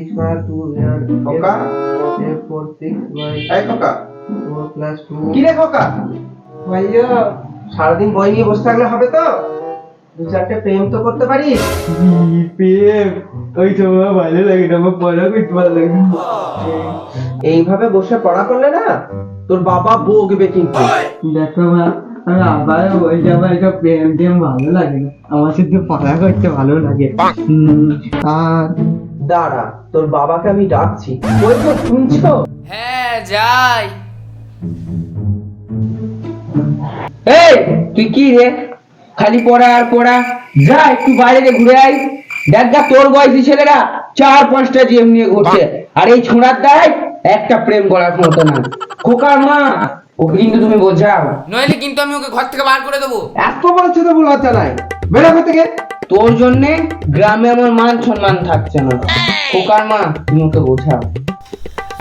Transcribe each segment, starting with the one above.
x বার 2 আর খোকা a4 6y এই খোকা 4 প্লাস 2 কি রে খোকা ভাইয়া সারাদিন বই নিয়ে বসে থাকলে হবে তো? দু চারটে প্রেম তো করতে পারিস। প্রেম ওই তো ভালো লাগে না, আমার পড়া করতে ভালো লাগে। এইভাবে বসে পড়া করলে না তোর বাবা বকবে কিন্তু। দেখো মা, আমি আবার বলছি আমার এটা প্রেম টেম ভালো লাগে না, আমার শুধু পড়া করতে ভালো লাগে। আর দাঁড়া, তোর বাবাকে আমি ডাকছি। ওই তো শুনছো? হ্যাঁ যাই। এই তুই কি রে, খালি পড়া আর পড়া? যা একটু বাইরে ঘুরে আয়। দেখ যা তোর বয়সী ছেলেরা 4-5টা জিএম নিয়ে ঘুরছে, আর এই ছোঁড়ার দ্বারাই একটা প্রেম করার মতো না। খোকার মা, ওকে কিন্তু তুমি বোঝাও। নইলে কিন্তু আমি ওকে ঘর থেকে বার করে দেবো। এত বড় ছোট বলে লজ্জা নাই? বেরো ঘর থেকে। তোর জন্যে গ্রামে আমার মান সম্মান থাকছে না। খোকার মা, তুমি ওকে বোঝাও।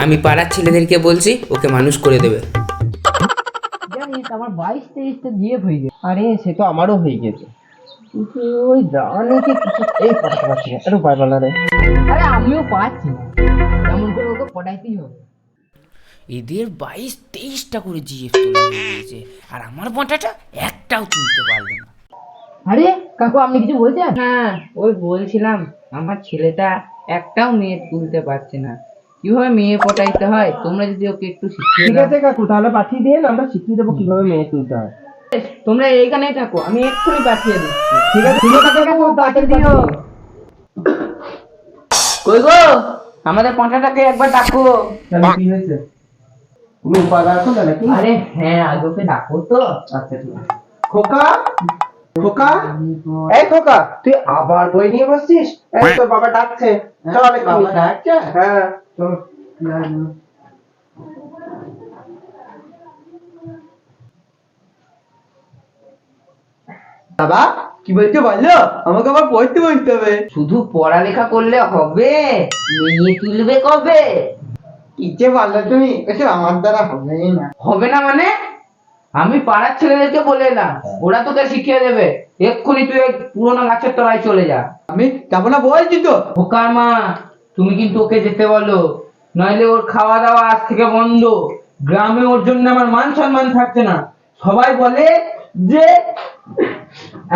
আমি পাড়ার ছেলেদেরকে বলছি ওকে মানুষ করে দেবে। জানিস আমার 22-23টা বিয়ে হয়ে গেছে। আরে সে তো আমারও হয়ে গেছে, কিন্তু ওই দাঁড়ানোকে কিছুতেই পড়াতে পারছি না। আরে উপায় বলা রে। আরে আমিও পাচ্ছি না, কেমন করে ওকে পড়াইতেই হবে। এদের 22-23টা করে জিএফ তোলা হয়ে গিয়েছে, আর আমার পটাটা একটাও তুলতে পারবে না। আরে কাকু আপনি কিছু বলছেন? হ্যাঁ ওই বলছিলাম আমার ছেলেটা একটাও মেয়ে তুলতে পারছে না, কিভাবে মেয়ে পটাইতে হয় তোমরা যদি ওকে একটু শিখিয়ে ঠিক দাও। আছে কাকু, তাহলে পাঠিয়ে দিয়ে আমরা শিখিয়ে দেবো কিভাবে মেয়ে তুলতে হয়। তোমরা এইখানেই থাকো, আমি এক্ষুনি পাঠিয়ে দিচ্ছি। ঠিক আছে, ঠিক আছে কাকু, তাড়াতাড়ি দিও। কই গো, আমাদের পটাটাকে একবার ডাকো। কেন, কি হয়েছে? তুমি উপায় বার করলে নাকি? আরে হ্যাঁ আগে ওকে ডাকো তো। আচ্ছা ঠিক আছে। খোকা, খোকা, এই খোকা, তুই আবার বই নিয়ে বসছিস? এই তোর বাবা ডাকছে, চল এক্ষুনি। বাবা ডাকছে? হ্যাঁ চল। বাবা কি বলতে বললো? আমাকে আবার পড়তে বলতে হবে। শুধু পড়ালেখা করলে হবে, মেয়ে তুলবে কবে? কি যে বললো তুমি, এসব আমার দ্বারা হবে না। হবে না মানে? আমি পাড়ার ছেলেদেরকে বলে এলাম, ওরা তোকে শিখিয়ে দেবে। এক্ষুনি তুই ওই পুরোনো গাছের তলায় চলে যা। আমি যাবো না বলছি তো। খোকার মা, তুমি কিন্তু ওকে যেতে বলো, নইলে ওর খাওয়া দাওয়া আজ থেকে বন্ধ। গ্রামে ওর জন্য আমার মান সম্মান থাকছে না। সবাই বলে যে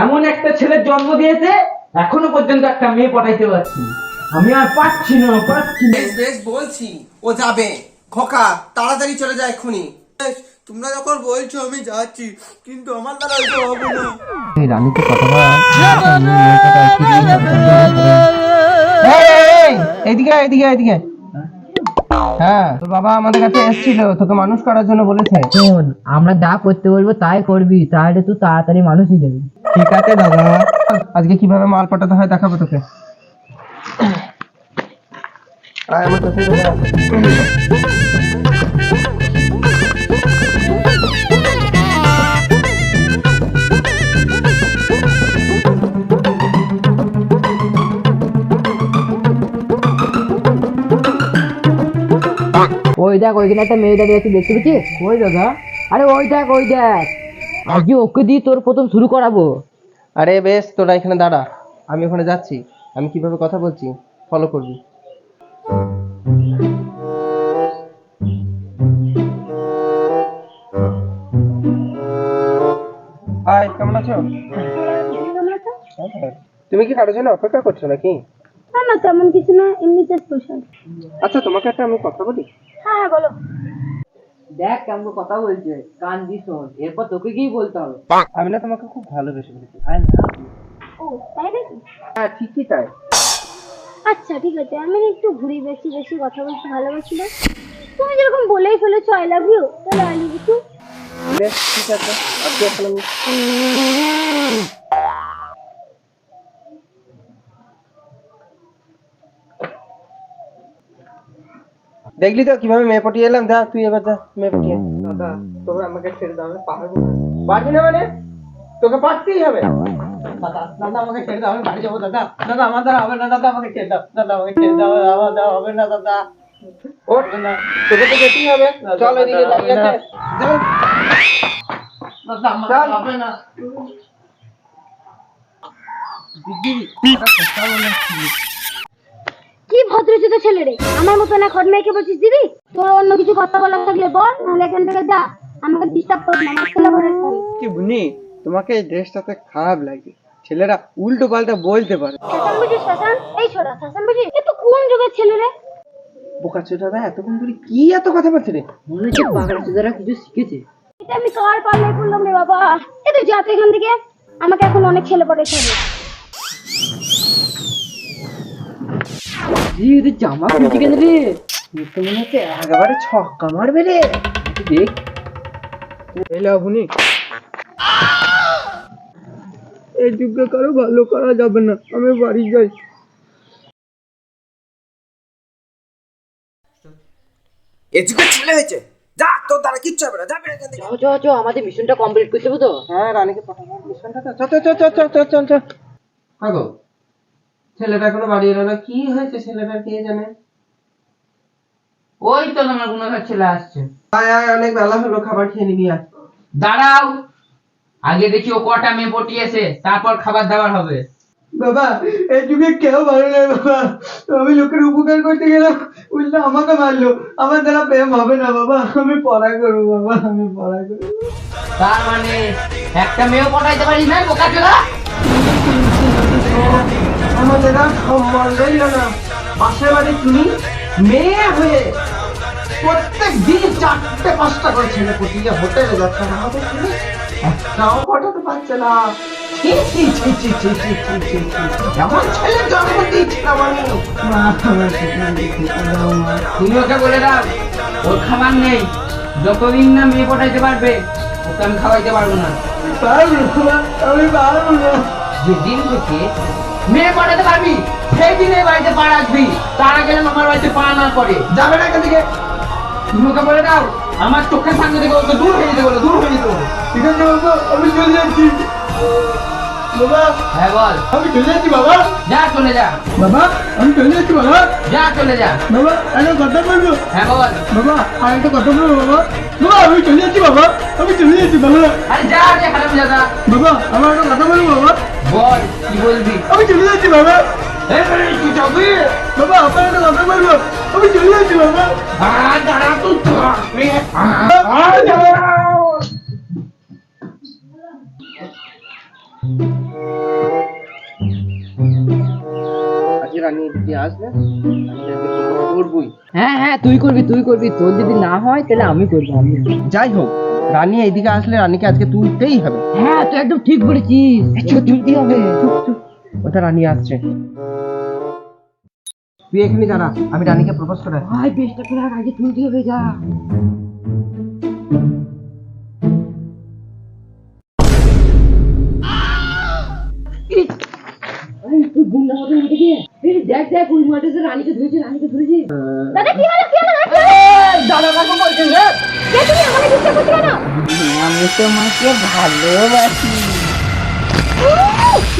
এমন একটা ছেলের জন্ম দিয়েছে, এখনো পর্যন্ত একটা মেয়ে পটাইতে পারছি না। আমি আর পাচ্ছি না। বেশ বেশ বলছি, ও যাবে। খোকা তাড়াতাড়ি চলে যায় এক্ষুনি। তোমরা যখন বলছো আমি যাচ্ছি, কিন্তু আমার দ্বারা এটা হবে না। রানীকে কথা বল। এদিকে এদিকে এদিকে। হ্যাঁ, তোর বাবা আমাদের কাছে এসেছিল, তোকে মানুষ করার জন্য বলেছে। শোন, আমরা যা করতে বলবো তাই করবি, তাহলে তুই তাড়াতাড়ি মানুষ হয়ে যাবি। ঠিক আছে দাদা, আজকে কিভাবে মাল পাঠাতে হয় দেখাবো তোকে। আয় আমার কাছে চলে আয়। ওই দেখ ওইখানে একটা মেয়ে দাঁড়িয়ে আছে, দেখতে পেয়েছিস? ওই দাদা, আরে ওই দেখ ওই দেখ, আজকে ওকে দিয়ে তোর প্রথম শুরু করাবো। আরে বেশ, তোরা এখানে দাঁড়া, আমি ওখানে যাচ্ছি। আমি কিভাবে কথা বলছি ফলো করবি। হাই, কেমন আছো? তুমি কি কারোর জন্য অপেক্ষা করছো নাকি? না না, তেমন কিছু না, এমনিতে স্পেশাল। আচ্ছা, তোমাকে একটা আমি কথা বলি। হ্যাঁ হ্যাঁ বলো। দেখ কেমন কথা বলছে, কান দি শোন, এরপর তোকে কি বলতে হবে। আমি না তোমাকে খুব ভালোবেসে ফেলেছি। I love you. ও তাই নাকি? হ্যাঁ ঠিকই তাই। আচ্ছা ঠিক আছে, আমি না একটু ঘুরি, বেশি বেশি কথা বলতে ভালোবাসি না। তুমি যেরকম বলেই ফেলেছো আই লাভ ইউ, তাহলে আই লাভ ইউ টু। বেশ ঠিক আছে, আজকে এখন আমি দেখলি তো কিভাবে মেয়ে পটিয়ে এলাম। যা তুই এবার যা মেয়ে পটিয়ে। দাদা তোমরা আমাকে ছেড়ে দাও, আমি পারবো না। পারবি না মানে? তোকে পারতেই হবে। দাদা দাদা আমাকে ছেড়ে দাও, আমি বাড়ি যাবো। দাদা দাদা আমার দ্বারা হবে না। দাদা আমাকে ছেড়ে দাও। দাদা আমাকে ছেড়ে দাও, আমার দ্বারা হবে না। দাদা ওঠ না, তোকে তো যেতেই হবে। চল এদিকে দাঁড়িয়ে আছে। দাদা আমার দ্বারা হবে না। কি কি ভদ্রচিত ছেলে রে, আমার মতো না খট মেয়েকে বলছিস দিদি। তোর অন্য কিছু কথা বলার থাকলে বল, নাহলে এখান থেকে যা, আমাকে ডিস্টার্ব করবি না, আমার ছেলে ঘরে থাকবি। কি বুনি, তোমাকে এই ড্রেসটাতে খারাপ লাগে, ছেলেরা উল্টো পাল্টা বলতে পারে। শাসান বুঝিস শাসান, এই ছোড়া শাসান বুঝিস, এ তো কোন যুগের ছেলে রে? বোকা ছোটাটা এতক্ষণ ধরে কি এত কথা বলছে রে? মনে হচ্ছে পাগলা চোদারা কিছু শিখেছে। এটা আমি কার পাল্লায় পড়লাম রে বাবা। এ তুই যা তো এখান থেকে, আমাকে এখন অনেক ছেলে পটাইতে হবে। জি ওদের জামা খুলছে কেন রে? তো মনে হচ্ছে একেবারে ছক্কা মারবে রে। দেখ এলো বুনি, এই যুগে কারো ভালো করা যাবে না, আমি বাড়ি যাই। এদিকে ছেলে হয়েছে, যা তোর দ্বারা কিচ্ছু হবে না, যাবে না এখান থেকে। চ আমাদের মিশনটা কমপ্লিট করতে হবে তো। হ্যাঁ, রানীকে পাঠাবো মিশনটা তো। চল চল চল চল চল চল চল। আগো ছেলেটা এখনো বাড়ি এলো না, কি হয়েছে ছেলেটার কে জানে। ওই তো তোমার গুণাগার ছেলে আসছে। আয় আয়, অনেক বেলা হলো, খাবার খেয়ে নিবি আয়। দাঁড়াও, আগে দেখি ও কটা মেয়ে পটিয়েছে, তারপর খাবার দাবার হবে। বাবা, এই যুগে কেউ ভালো নয় বাবা। আমি লোকের উপকার করতে গেলাম, উল্টা আমাকে মারলো। আমার দ্বারা প্রেম হবে না বাবা, আমি পড়া করবো বাবা, আমি পড়া করবো। তার মানে একটা মেয়েও পটাইতে পারিস না বোকা চোদা? আমাদের আর সম্মান রইল না। পাশের বাড়ি তুমি মেয়ে হয়ে প্রত্যেক দিন 4-5টা করে ছেলে পটিয়ে হোটেলে যাচ্ছে, আর আমাদের ছেলে একটাও পটাতে পারছে না। ছি, ছি, ছি, ছি, ছি, ছি, ছি, ছি, ছি। এমন ছেলে জন্ম দিয়েছিলাম আমি। মা, আমার ছেলে খেতে দাও মা। তুমি ওকে বলে দাও ওর খাবার নেই, যতদিন না মেয়ে পটাইতে পারবে ওকে আমি খাওয়াইতে পারবো না। পারবো না, আমি পারবো না। যেদিন থেকে মেয়ে পটাতে পারবি সেই দিন এই বাড়িতে পা রাখবি, তার আগে যেন আমার বাড়িতে পা না করে। যাবে না এখান থেকে। তুমি ওকে বলে দাও আমার চোখের সামনে থেকে ওকে দূর হয়ে যেতে বলো, দূর হয়ে যেতে বলো। ঠিক আছে বাবা, আমি চলে যাচ্ছি। বাবা, হ্যাঁ বল। আমি চলে যাচ্ছি বাবা। যা চলে যা, বাবা, আমি চলে যাচ্ছি বাবা। যা চলে যা। বাবা, একটা কথা বলবো। হ্যাঁ বল। বাবা, আর একটা কথা বলবো বাবা। বাবা, আমি চলে যাচ্ছি বাবা, আমি চলে যাচ্ছি বাবা। আরে যা রে হারাম জাদা। বাবা, আমার একটা কথা বলবো বাবা। বল কি বলবি? আমি চলে যাচ্ছি বাবা। এই তুই যাবি? বাবা, আপনার একটা কথা বলবো, আমি চলে যাচ্ছি বাবা। দাঁড়া তুই আজকে রানী দিদি আসবে, করবই। হ্যাঁ তুই করবি, তোর যদি না হয় তাহলে আমি করবো। যাই হোক, রানী এইদিকে আসলে রানীকে আজকে তুলতেই হবে। হ্যাঁ তুই একদম ঠিক বলেছিস, তুলতে হবে। ওটা রানী আসছে, তুই এখানে দাঁড়া, আমি রানীকে প্রপোজ করে আসছি। ভাই বেশটা করে আগে তুলতে হবে, যা। দেখ ওই মাঠে রানীকে ধরেছে। দাদা কি হলো, কি হলো, কি হলো? দাদা কাকু বলছেন রে, কে তুমি আমাকে ডিস্টার্ব করছো কেন? আমি তোমাকে ভালোবাসি।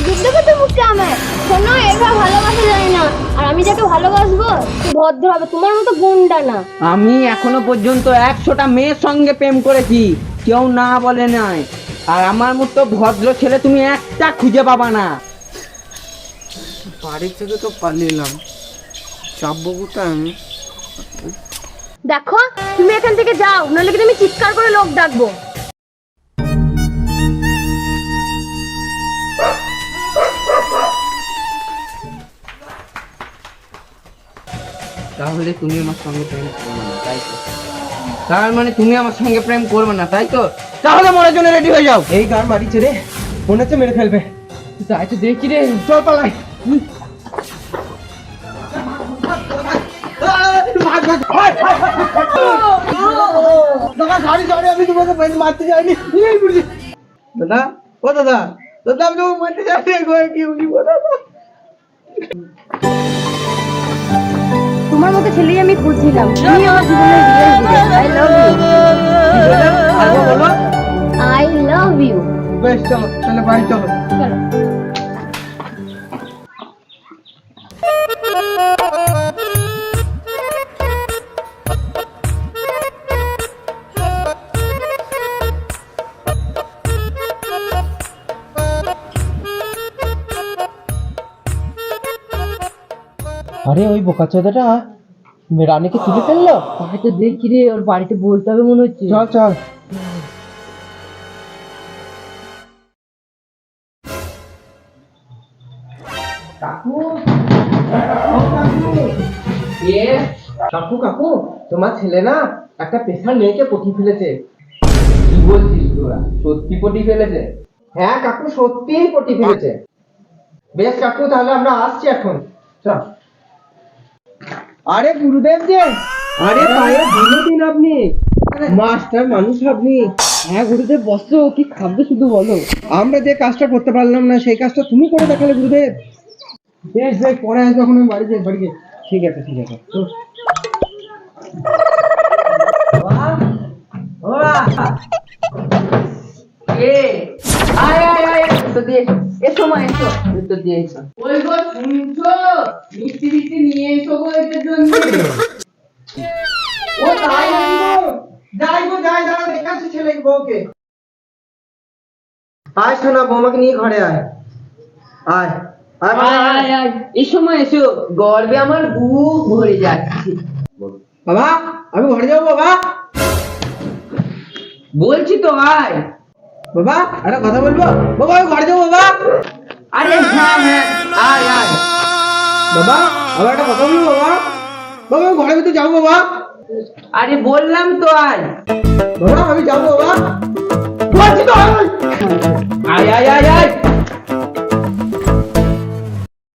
দেখতে পাচ্ছ মুখটা আমার? শোনো, এরা ভালোবাসা যায় না, আর আমি যাকে ভালোবাসবো সে ভদ্র হবে, তোমার মতো গুন্ডা না। আমি এখনো পর্যন্ত 100টা মেয়ের সঙ্গে প্রেম করেছি, কেউ না বলে নাই। আর আমার মতো ভদ্র ছেলে তুমি একটা খুঁজে পাবা না। বাড়ি থেকে তো পালিয়ে এলাম, চাপবো কোথায় আমি? দেখো, তুমি এখান থেকে যাও, নাহলে কিন্তু আমি চিৎকার করে লোক ডাকবো। তাহলে তুমি আমার সঙ্গে প্রেম করবে না, তাই তো? তার মানে তুমি আমার সঙ্গে প্রেম করবে না, তাই তো? তাহলে মরার জন্য রেডি হয়ে যাও। এই গান মারিছে রে, মনে হচ্ছে মেরে ফেলবে। তাই তো দেখছি রে। চল পালাই। আমি তোমাকে মারতে যাইনি। দাদা, ও দাদা, দাদা আমি তোমাকে মারতে যাইনি, কি বলি দাদা। তোমার মতো ছেলেই আমি খুঁজছিলাম, তুমি আমার জীবনের I love you. I love you. বেশ, চলো তাহলে বাড়ি চলো। চলো। আরে ওই বোকাচোদাটা রানীকে তুলে ফেললো। তাকে তো দেখছি রে, ওর বাড়িতে বলতে হবে মনে হচ্ছে। চল চল। কাকু কাকু, তোমার ছেলে না একটা পেশার মেয়েকে পটিয়ে ফেলেছে। কি বলছিস তোরা, সত্যি পটি ফেলেছে? হ্যাঁ কাকু, সত্যিই পটিয়ে ফেলেছে। বেশ কাকু, তাহলে আমরা আসছি এখন। চল। আরে গুরুদেব যে, আরে পায়ে ধুলো দিন আপনি, মাস্টার মানুষ আপনি। হ্যাঁ গুরুদেব বসো, কি খাবে শুধু বলো। আমরা যে কাজটা করতে পারলাম না সেই কাজটা তুমি করে দেখালে গুরুদেব। বেশ বেশ, পরে আসবে, যখন আমি বাড়ি যাই। ঠিক আছে ঠিক আছে। এসো মা, এসো, উত্তর দিয়ে এসো। ওই গো শুনছো, মিষ্টি মিষ্টি নিয়ে এসো গো এদের জন্য। ও তাই নাকি গো? যাই গো যাই, দাঁড়া দেখাচ্ছি ছেলে বউকে। আয় শোনা, বৌমাকে নিয়ে ঘরে আয়। আয় আয় বাবা, আয়। এসো মা, এসো, গর্বে আমার বুক ভরে যাচ্ছে। বাবা আমি ঘরে যাবো। বাবা বলছি তো আয়। বাবা একটা কথা বলবো। বাবা আমি ঘরে যাবো। বাবা আরে হ্যাঁ হ্যাঁ, আয় আয়। বাবা আবার একটা কথা বলবো। বাবা বাবা আমি ঘরের ভিতরে যাবো। বাবা আরে বললাম তো আয়। বাবা আমি যাবো। বাবা বলছি তো আয়। আয় আয় আয় আয়।